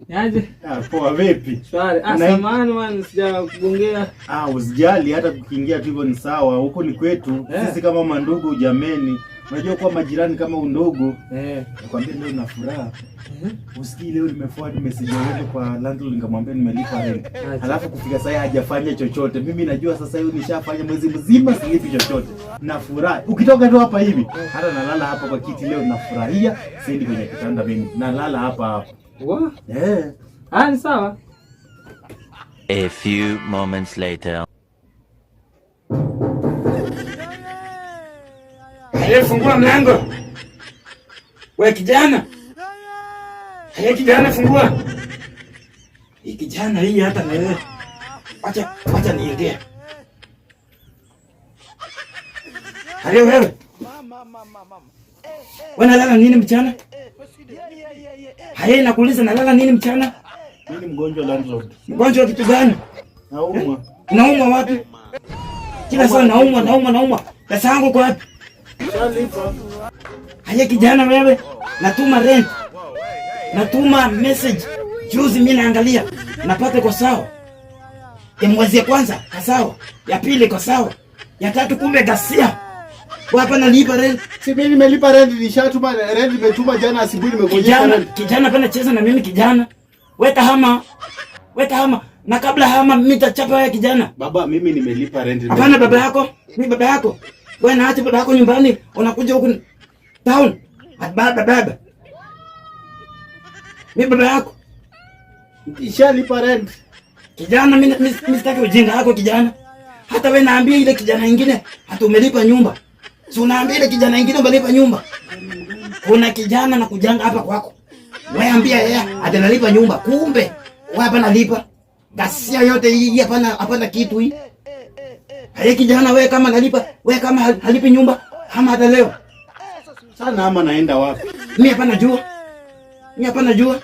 Niaje? Poa vipi? Shwari. Samahani man, sijakugongea. Usijali, hata tukiingia tu hivyo ni sawa. Huko ni kwetu. Sisi kama mandugu jameni. Unajua kwa majirani kama undugu. Nakwambia leo na furaha. Usikii leo nimeforward message yake kwa landlord nikamwambia nimelipa rent. Alafu kufika sasa hajafanya chochote. Mimi najua sasa hiyo nishafanya mwezi mzima silipi chochote. Na furaha. Ukitoka tu hapa hivi, hata nalala hapa kwa kiti leo nafurahia. Siendi kwenye kitanda mimi. Nalala hapa. Wa? Ni sawa. A few moments later. Fungua mlango. Wewe kijana. Kijana fungua. Hii kijana hii hata na wewe. Acha niingie. Wewe. Unalala nini mchana? Nakuuliza nalala nini mchana? Mimi ni mgonjwa landlord. Mgonjwa kitu gani? Naumwa. Naumwa wapi? Kila saa naumwa. Pesa yangu kwa wapi? Shalipa. Kijana wewe, natuma rent. Natuma message. Juzi mimi naangalia, napata kwa sawa. Ya mwezi ya kwanza, sawa. Ya pili kwa sawa. Ya tatu kumbe gasia. Hapa nalipa rent. Si mimi nimelipa rent, nishatuma rent, nimetuma jana asubuhi nimegojea rent. Kijana pana cheza na mimi kijana. Weka hama. Na kabla hama mimi nitachapa wewe kijana. Baba mimi nimelipa rent. Hapana baba yako. Mimi baba yako. Wewe naacha baba yako nyumbani, unakuja huku town. Baba. Mimi baba yako. Nishalipa rent. Kijana mimi sitaki ujinga wako kijana. Hata wewe naambia ile kijana nyingine hata umelipa nyumba. Si unaambia ile kijana nyingine umelipa nyumba. Kuna kijana na kujanga hapa kwako. Wewe ambia yeye atanalipa nyumba. Kumbe wewe hapa nalipa. Gasia yote hii hapana kitu hii. Kijana wewe kama nalipa, wewe kama halipi nyumba, ama hata leo. Sana ama naenda wapi? Mimi hapa najua.